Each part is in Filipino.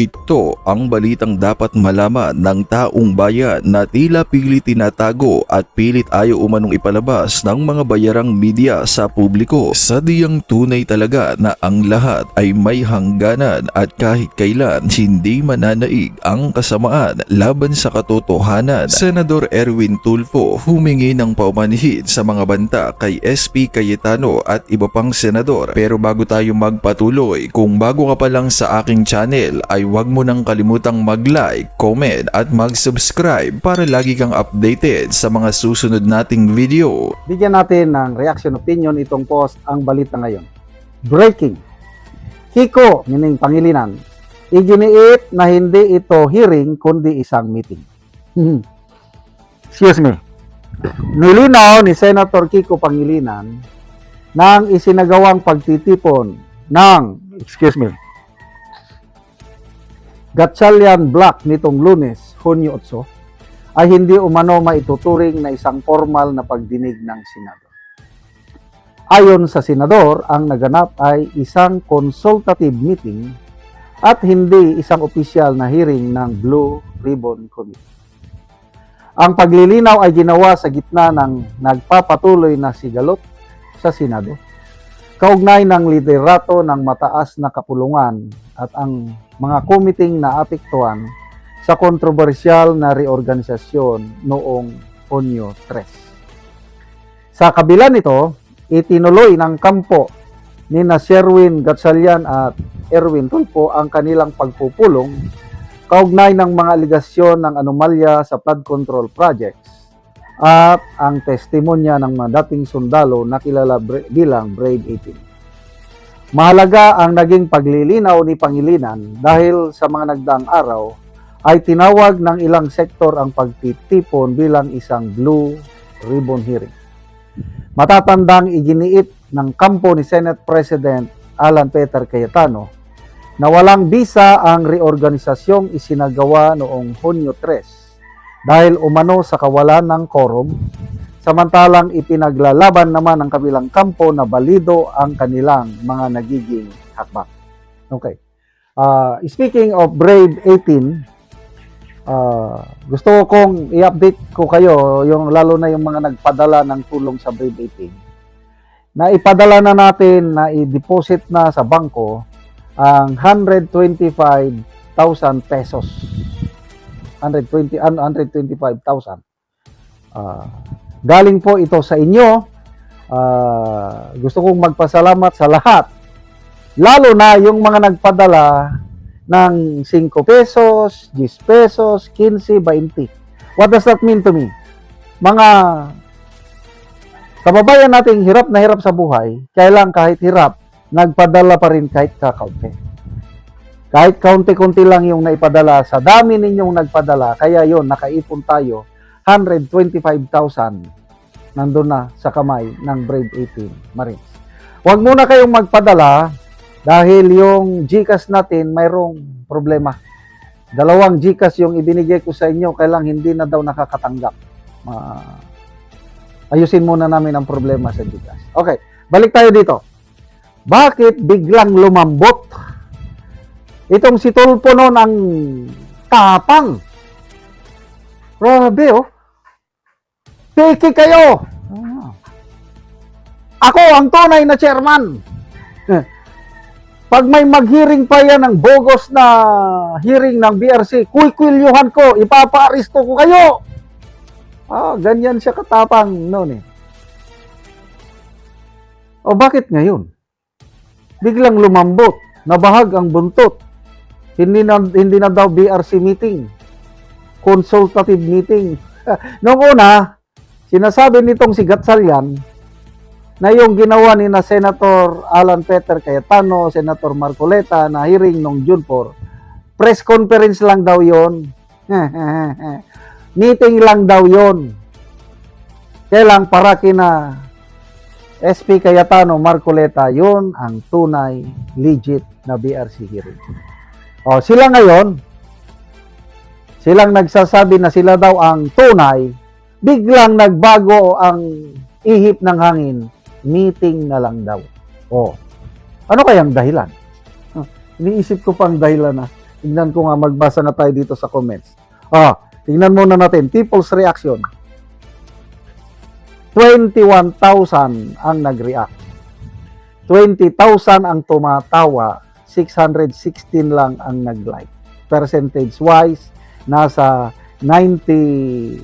Ito ang balitang dapat malaman ng taong bayan na tila pilit tinatago at pilit ayaw umanong ipalabas ng mga bayarang media sa publiko. Sadyang tunay talaga na ang lahat ay may hangganan at kahit kailan hindi mananaig ang kasamaan laban sa katotohanan. Senador Erwin Tulfo humingi ng paumanhin sa mga banta kay SP Cayetano at iba pang senador. Pero bago tayo magpatuloy, kung bago ka pa lang sa aking channel ay huwag mo nang kalimutang mag-like, comment at mag-subscribe para lagi kang updated sa mga susunod nating video. Bigyan natin ng reaction opinion itong post ang balita ngayon. Breaking. Kiko, meaning Pangilinan, iginiit na hindi ito hearing kundi isang meeting. Excuse me. Nilinaw ni Senator Kiko Pangilinan nang isinagawang pagtitipon ng, Gatchalian Block nitong Lunes, Hunyo 8, ay hindi umano maituturing na isang formal na pagdinig ng Senado. Ayon sa Senador, ang naganap ay isang consultative meeting at hindi isang opisyal na hearing ng Blue Ribbon Committee. Ang paglilinaw ay ginawa sa gitna ng nagpapatuloy na sigalot sa Senado, kaugnay ng liderato ng mataas na kapulungan at ang mga komiting na apektuhan sa kontrobersyal na reorganisasyon noong Hunyo 3. Sa kabila nito, itinuloy ng kampo ni Sherwin Gatchalian at Erwin Tulfo ang kanilang pagpupulong kaugnay ng mga aligasyon ng anomalya sa flood control projects at ang testimonya ng mga dating sundalo na kilala bilang Brave 18. Mahalaga ang naging paglilinaw ni Pangilinan dahil sa mga nagdaang araw ay tinawag ng ilang sektor ang pagtitipon bilang isang Blue Ribbon hearing. Matatandang iginiit ng kampo ni Senate President Alan Peter Cayetano na walang bisa ang reorganisasyong isinagawa noong Hunyo 3 dahil umano sa kawalan ng quorum, samantalang ipinaglalaban naman ng kabilang kampo na balido ang kanilang mga nagiging hakbang. Okay. Speaking of Brave 18, gusto kong i-update ko kayo, lalo na yung mga nagpadala ng tulong sa Brave 18, na ipadala na natin na i-deposit na sa bangko ang 125,000 pesos. 125,000. Galing po ito sa inyo. Gusto kong magpasalamat sa lahat. Lalo na yung mga nagpadala ng 5 pesos, 10 pesos, 15, 20. What does that mean to me? Mga kababayan nating hirap na hirap sa buhay, kailang kahit hirap, nagpadala pa rin kahit kakaunti. Kahit kaunti-kunti lang yung naipadala, sa dami ninyong nagpadala, kaya yon nakaipon tayo, 125,000 nandun na sa kamay ng Brave 18 Marines. Huwag muna kayong magpadala dahil yung GCash natin mayroong problema. 2 GCash yung ibinigay ko sa inyo, kailang hindi na daw nakakatanggap. Ayusin muna namin ang problema sa GCash. Okay, balik tayo dito. Bakit biglang lumambot? Itong si Tulfo noon ang tapang. Grabe oh. Piki kayo. Ako ang tunay na chairman. Pag may mag-hearing pa yan ng bogus na hearing ng BRC, kuy-kuilyuhan ko, ipapa-aristo ko kayo. Ganyan siya katapang noon eh. O bakit ngayon? Biglang lumambot, nabahag ang buntot. Hindi na daw BRC meeting, consultative meeting. Noong una, sinasabi nitong si Gatchalian na yung ginawa ni na Senator Alan Peter Cayetano, Senator Marcoleta na hearing nung June 4, press conference lang daw yon. Meeting lang daw yon. Kailang para kina SP Cayetano, Marcoleta, yon ang tunay, legit na BRC hearing. Sila ngayon, silang nagsasabi na sila daw ang tunay, biglang nagbago ang ihip ng hangin, meeting na lang daw. Ano kayang dahilan? Iniisip ko pang dahilan na Tingnan ko nga, magbasa na tayo dito sa comments. Tingnan muna natin, people's reaction. 21,000 ang nag-react. 20,000 ang tumatawa, 616 lang ang nag-like. Percentage-wise, nasa 96.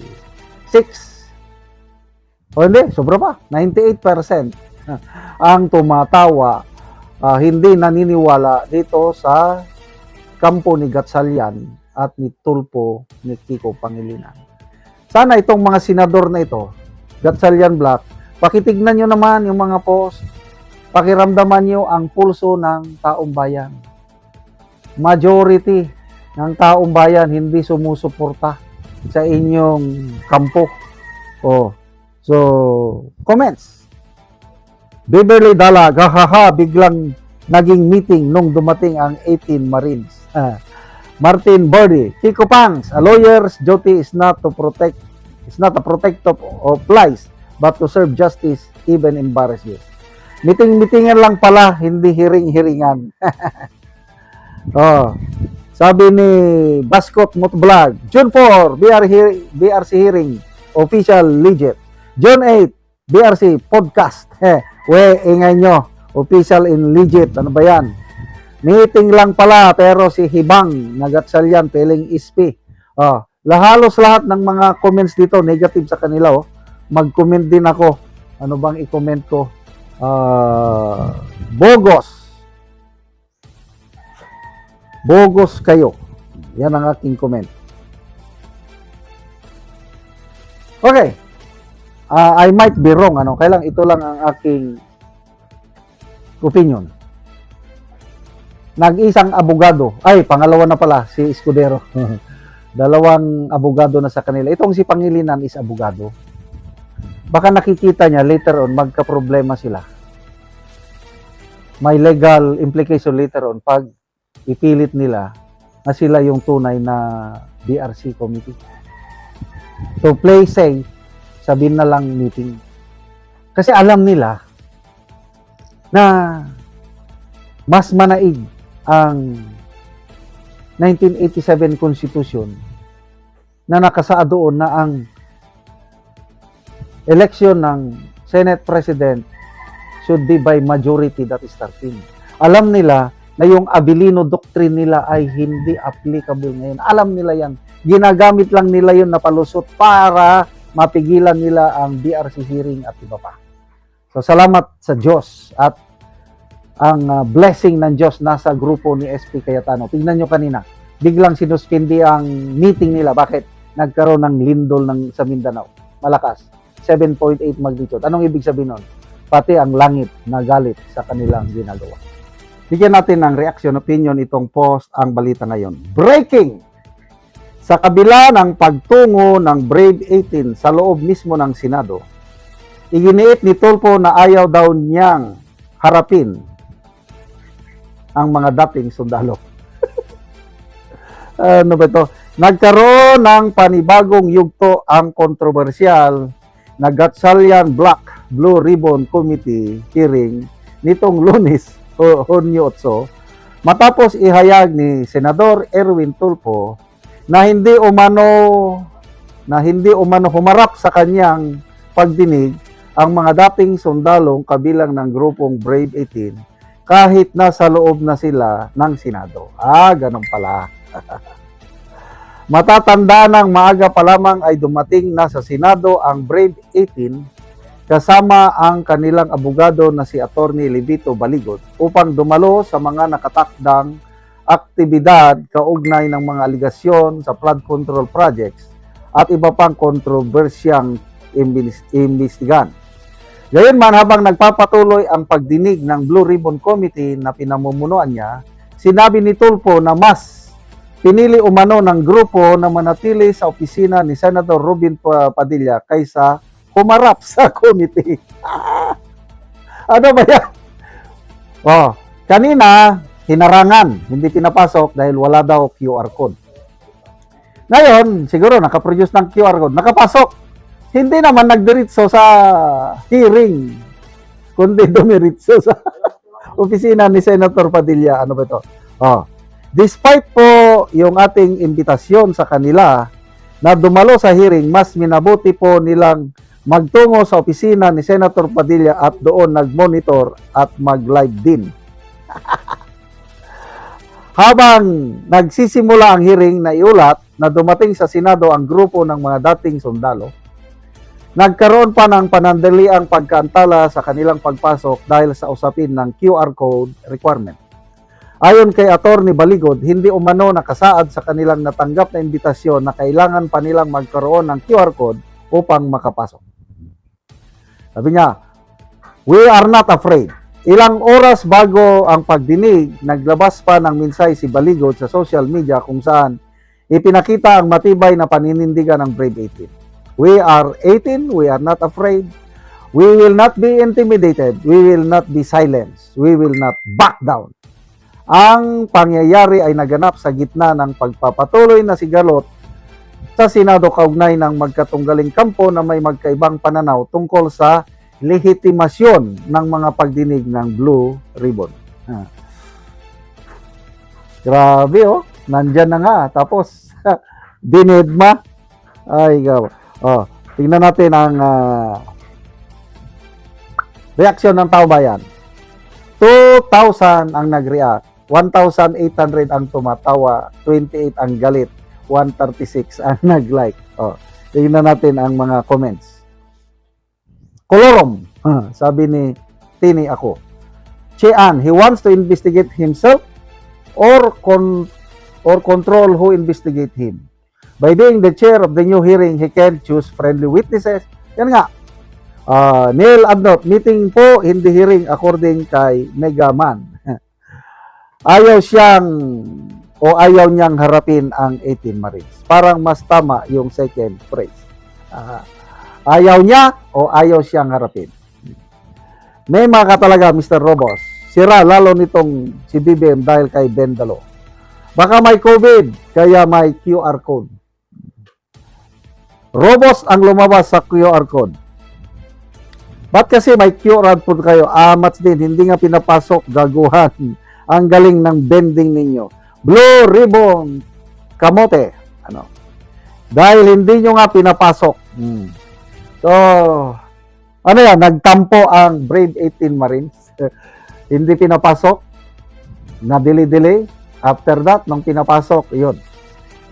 O hindi, sobra pa. 98% ang tumatawa, hindi naniniwala dito sa kampo ni Gatchalian at ni Tulfo ni Kiko Pangilinan. Sana itong mga senador na ito, Gatchalian Black, pakitignan nyo naman yung mga post, pakiramdaman nyo ang pulso ng taong bayan. Majority ng taong bayan hindi sumusuporta sa inyong kampo. So, comments. Beverly Dalag, hahaha, biglang naging meeting nung dumating ang 18 Marines. Martin Birdie, Kiko Pangs, a lawyer's duty is not a protector of lies, but to serve justice even embarrasses. Meeting-meetingan lang pala, hindi hiring-hiringan. Sabi ni Bascot Motovlog, June 4, BRC hearing, official legit. June 8, BRC podcast. Ingay nyo, official in legit. Ano ba yan? Meeting lang pala, pero si Hibang, Gatchalian, Peling Ispi. Halos lahat ng mga comments dito, negative sa kanila. Mag-comment din ako. Ano bang i-comment ko? Bogos kayo. Yan ang aking comment. Okay. I might be wrong. Kailang ito lang ang aking opinion. Nag-isang abogado. Pangalawa na pala, si Escudero. Dalawang abogado na sa kanila. Itong si Pangilinan is abogado. Baka nakikita niya later on, magka-problema sila. May legal implication later on pag ipilit nila na sila yung tunay na BRC committee. To play safe, sabihin na lang meeting. Kasi alam nila na mas manaig ang 1987 Constitution na nakasaad doon na ang election ng Senate President should be by majority, that is 13. Alam nila na yung Abilino Doctrine nila ay hindi applicable ngayon. Alam nila yan. Ginagamit lang nila yun na palusot para mapigilan nila ang BRC hearing at iba pa. So, salamat sa Diyos at ang blessing ng Diyos nasa grupo ni SP Cayetano. Tingnan nyo kanina, biglang sinuspindi ang meeting nila. Bakit? Nagkaroon ng lindol sa Mindanao. Malakas. 7.8 magnitude. Anong ibig sabihin nun? Pati ang langit nagalit sa kanilang ginagawa. Bigyan natin ng reaction opinion itong post ang balita ngayon. Breaking! Sa kabila ng pagtungo ng Brave 18 sa loob mismo ng Senado, iginiit ni Tulfo na ayaw daw niyang harapin ang mga dating sundalo. Ano ba ito? Nagkaroon ng panibagong yugto ang kontrobersyal na Gatchalian Black Blue Ribbon Committee hearing nitong Lunes, Hunyo 8, matapos ihayag ni Senador Erwin Tulfo na hindi umano humarap sa kanyang pagdinig ang mga dating sundalong kabilang ng grupong Brave 18 kahit nasa loob na sila ng Senado. Ganun pala. Matatanda ng maaga pa lamang ay dumating na sa Senado ang Brave 18 kasama ang kanilang abogado na si Attorney Levito Baligot upang dumalo sa mga nakatakdang aktibidad kaugnay ng mga aligasyon sa flood control projects at iba pang kontrobersyang imbestigan. Gayunman, habang nagpapatuloy ang pagdinig ng Blue Ribbon Committee na pinamumunuan niya, sinabi ni Tulfo na mas pinili umano ng grupo na manatili sa opisina ni Senator Robin Padilla kaysa humarap sa committee. Ano ba yan? Kanina, hinarangan, hindi pinapasok dahil wala daw QR code. Ngayon, siguro nakaproduce ng QR code, nakapasok. Hindi naman nagdiritso sa hearing, kundi dumiritso sa opisina ni Senator Padilla. Ano ba ito? Despite po yung ating imbitasyon sa kanila na dumalo sa hearing, mas minabuti po nilang magtungo sa opisina ni Senator Padilla at doon nag-monitor at mag-live din. Habang nagsisimula ang hearing, na iulat na dumating sa Senado ang grupo ng mga dating sundalo. Nagkaroon pa ng panandaliang pagkaantala sa kanilang pagpasok dahil sa usapin ng QR code requirement. Ayon kay Attorney Baligod, hindi umano nakasaad sa kanilang natanggap na imbitasyon na kailangan pa nilang magkaroon ng QR code upang makapasok. Sabi niya, "We are not afraid." Ilang oras bago ang pagdinig, naglabas pa ng minsay si Baligod sa social media kung saan ipinakita ang matibay na paninindigan ng Brave 18. "We are 18, we are not afraid. We will not be intimidated. We will not be silenced. We will not back down." Ang pangyayari ay naganap sa gitna ng pagpapatuloy na sigalot sa Senado kaugnay ng magkatunggaling kampo na may magkaibang pananaw tungkol sa lehitimasyon ng mga pagdinig ng Blue Ribbon. Grabe oh, nandyan na nga. Tapos, dinidma. Ay, gawa. Oh, tingnan natin ang reaksyon ng tao bayan. 2,000 ang nag-react. 1,800 ang tumatawa, 28 ang galit, 136 ang nag-like. Oh, tingnan natin ang mga comments. Kolorom, sabi ni Tini ako. Chean, he wants to investigate himself or control who investigate him. By being the chair of the new hearing, he can choose friendly witnesses. Yan nga. Neil Adnot, meeting po, hindi hearing according kay Megaman. Ayaw niyang harapin ang 18 Marines. Parang mas tama yung second phrase. Ayaw niya o ayaw siyang harapin. May mga talaga, Mr. Robos. Sira lalo nitong si BBM dahil kay Bendalo. Baka may COVID, kaya may QR code. Robos ang lumabas sa QR code. Ba't kasi may QR code kayo? Amats din, hindi nga pinapasok, gaguhan. Ang galing ng bending ninyo. Blue Ribbon Kamote. Dahil hindi nyo nga pinapasok. So, yan? Nagtampo ang Brave 18 Marines. Hindi pinapasok. Na-delay. After that, nung pinapasok, yun.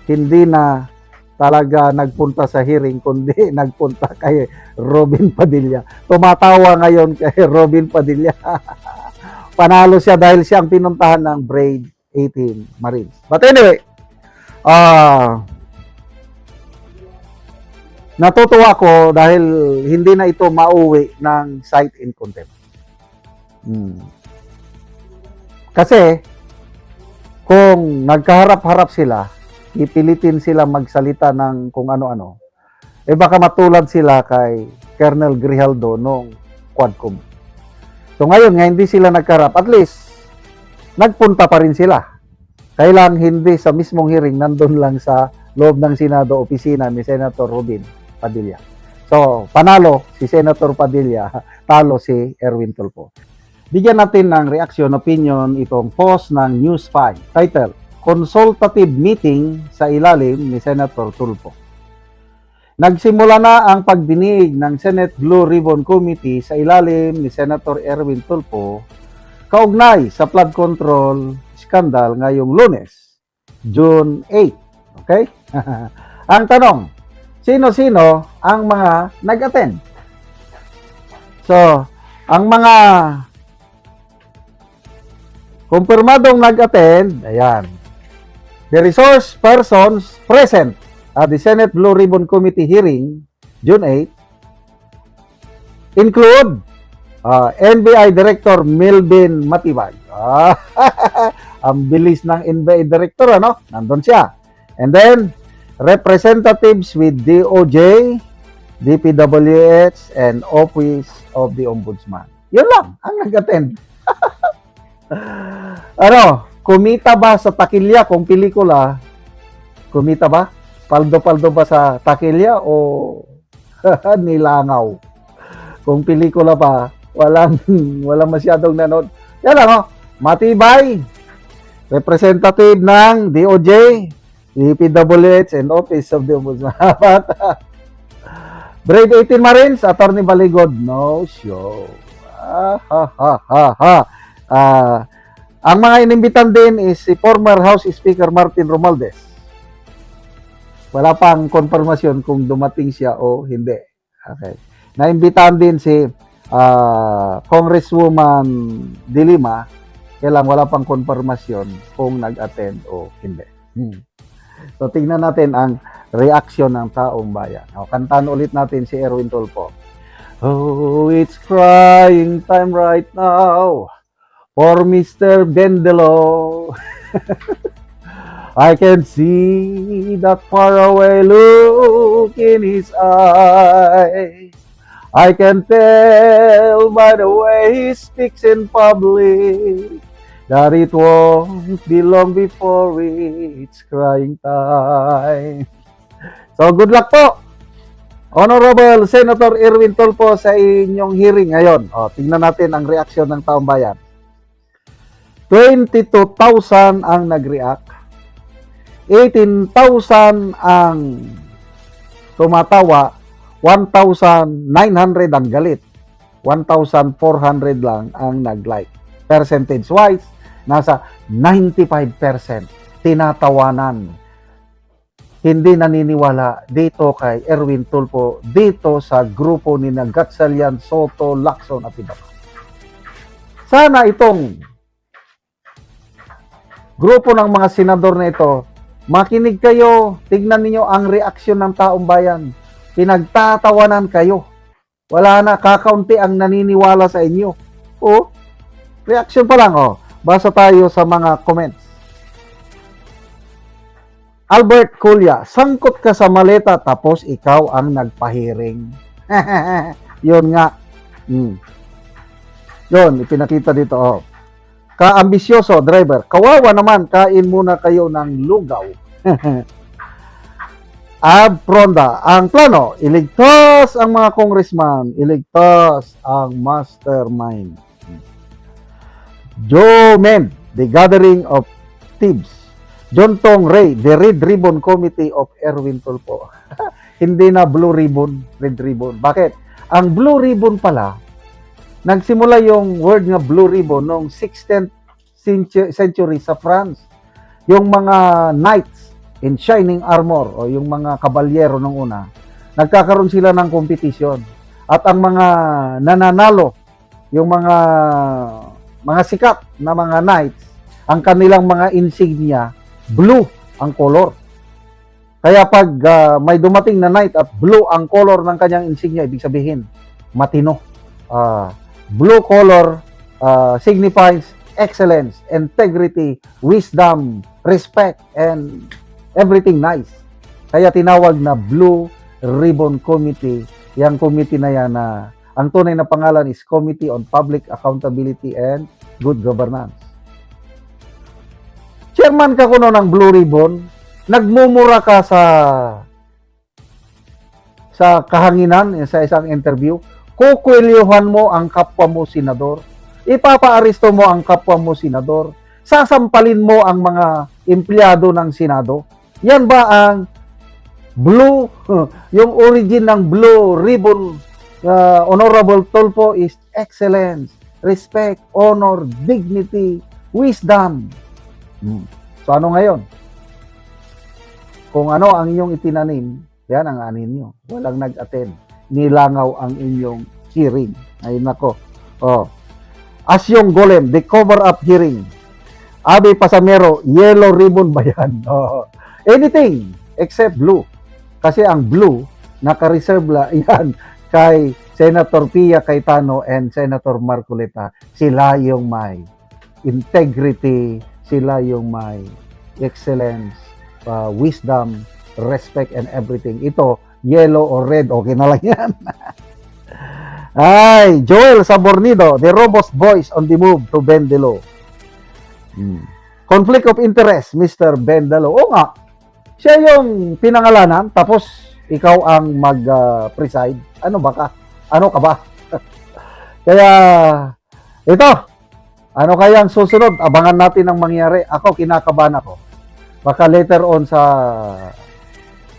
Hindi na talaga nagpunta sa hearing, kundi nagpunta kay Robin Padilla. Tumatawa ngayon kay Robin Padilla. Panalo siya dahil siya ang pinuntahan ng Brave 18 Marines. But anyway, natutuwa ko dahil hindi na ito mauwi ng cite in contempt. Kasi, kung nagkaharap-harap sila, ipilitin sila magsalita ng kung ano-ano, baka matulad sila kay Colonel Grijaldo noong Quadcom. So ngayon nga hindi sila nagkarap, at least nagpunta pa rin sila. Kailang hindi sa mismong hearing, nandun lang sa loob ng Senado opisina ni Senator Robin Padilla. So panalo si Senator Padilla, talo si Erwin Tulfo. Bigyan natin ng reaction opinion itong post ng News 5. Title, Consultative Meeting sa ilalim ni Senator Tulfo. Nagsimula na ang pagdinig ng Senate Blue Ribbon Committee sa ilalim ni Senator Erwin Tulfo kaugnay sa flood control scandal ngayong Lunes, June 8. Okay? Ang tanong, sino-sino ang mga nag-attend? So, ang mga kumpirmadong nag-attend, ayan, the resource persons present at the Senate Blue Ribbon Committee hearing, June 8, include NBI Director Melvin Matibag. Ang bilis ng NBI Director, Nandun siya. And then, representatives with DOJ, DPWH, and Office of the Ombudsman. Yun lang ang nag-attend. Kumita ba sa takilya kung pelikula? Kumita ba? Paldo-paldo ba sa takilya o nilangaw? Kung pelikula pa, walang masyadong nanood. Yan lang, matibay. representative ng DOJ, DPWH, and Office of the Ombudsman. Brave 18 Marines, Attorney Baligod, no show. Ang mga inimbitan din is si former House Speaker Martin Romualdez. Wala pang konfirmasyon kung dumating siya o hindi. Okay. Naimbitahan din si Congresswoman De Lima, kailang wala pang konfirmasyon kung nag-attend o hindi. So tingnan natin ang reaksyon ng taong bayan. O, kantaan ulit natin si Erwin Tulfo. Oh, it's crying time right now for Mr. Bendelo. I can see that faraway look in his eyes. I can tell by the way he speaks in public that it won't be long before it's crying time. So, good luck po, Honorable Senator Erwin Tulfo, sa inyong hearing ngayon. O, tingnan natin ang reaksyon ng taong bayan. 22,000 ang nag-react. 18,000 ang tumatawa. 1,900 ang galit. 1,400 lang ang nag-like. Percentage-wise, nasa 95% tinatawanan. Hindi naniniwala dito kay Erwin Tulfo, dito sa grupo ni Gatchalian, Soto, Lacson at iba pa. Sana itong grupo ng mga senador na ito, makinig kayo, tignan ninyo ang reaksyon ng taong bayan. Pinagtatawanan kayo. Wala na, kakaunti ang naniniwala sa inyo. O, reaksyon pa lang, o. Basa tayo sa mga comments. Albert Culya, sangkot ka sa maleta tapos ikaw ang nagpahiring. Yun nga. Yun, ipinakita dito, o. Kaambisyoso, driver. Kawawa naman, kain muna kayo ng lugaw. Ab Fronda, ang plano, iligtas ang mga congressman, iligtas ang mastermind. Joe Men, the gathering of thieves. John Tong Ray, the Red Ribbon Committee of Erwin Tulfo. Hindi na Blue Ribbon, Red Ribbon. Bakit? Ang Blue Ribbon pala, nagsimula yung word nga Blue Ribbon noong 16th century sa France. Yung mga knights in shining armor o yung mga kabalyero nung una, nagkakaroon sila ng competition. At ang mga nananalo, yung mga sikat na mga knights, ang kanilang mga insignia, blue ang color. Kaya pag may dumating na knight at blue ang color ng kanyang insignia, ibig sabihin, matino. Blue color signifies excellence, integrity, wisdom, respect, and everything nice. Kaya tinawag na Blue Ribbon Committee. Yang committee na yan na ang tunay na pangalan is Committee on Public Accountability and Good Governance. Chairman ka kuno ng Blue Ribbon, nagmumura ka sa kahanginan sa isang interview, kukwelyuhan mo ang kapwa mo senador, ipapaaresto mo ang kapwa mo senador, sasampalin mo ang mga empleyado ng Senado. Yan ba ang blue, yung origin ng Blue Ribbon, Honorable Tulfo is excellence, respect, honor, dignity, wisdom. So ano ngayon? Kung ano ang inyong itinanim, yan ang anin nyo. Walang nag-attend. Nilangaw ang inyong hearing. Ay nako. Asyong Golem, the cover-up hearing. Abi Pasamero, yellow ribbon ba yan? Anything except blue. Kasi ang blue, naka-reserve la yan kay Senator Pia Cayetano and Senator Marcoleta. Sila yung may integrity, sila yung may excellence, wisdom, respect, and everything. Ito, yellow or red, okay na lang yan. Ay, Joel Sabornido, the robust voice on the move to bend the law. Conflict of interest, Mr. Bendalo. O nga, siya yung pinangalanan, tapos ikaw ang mag-preside. Ano ba ka? Ano ka ba? Kaya, ito, Ano kaya ang susunod? Abangan natin ang mangyari. Ako, kinakabahan ako. Baka later on sa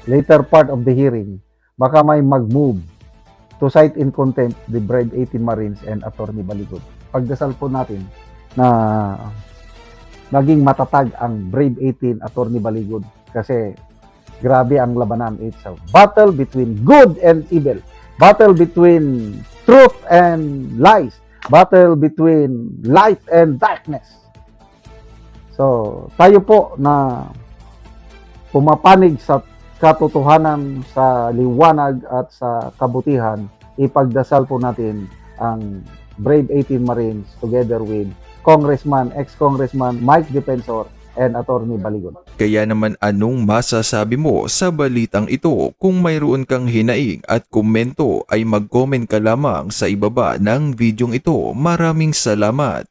later part of the hearing, baka may mag-move to cite in contempt the brave 18 Marines and Attorney Baligod. Pagdasal po natin na maging matatag ang brave 18 Attorney Baligod kasi grabe ang labanan. It's a battle between good and evil. Battle between truth and lies. Battle between light and darkness. So, tayo po na pumapanig sa katotohanan, sa liwanag at sa kabutihan, ipagdasal po natin ang Brave 18 Marines together with Congressman, ex-Congressman Mike Defensor and Attorney Baligod. Kaya naman anong masasabi mo sa balitang ito? Kung mayroon kang hinaing at komento ay mag-comment ka lamang sa ibaba ng videong ito. Maraming salamat.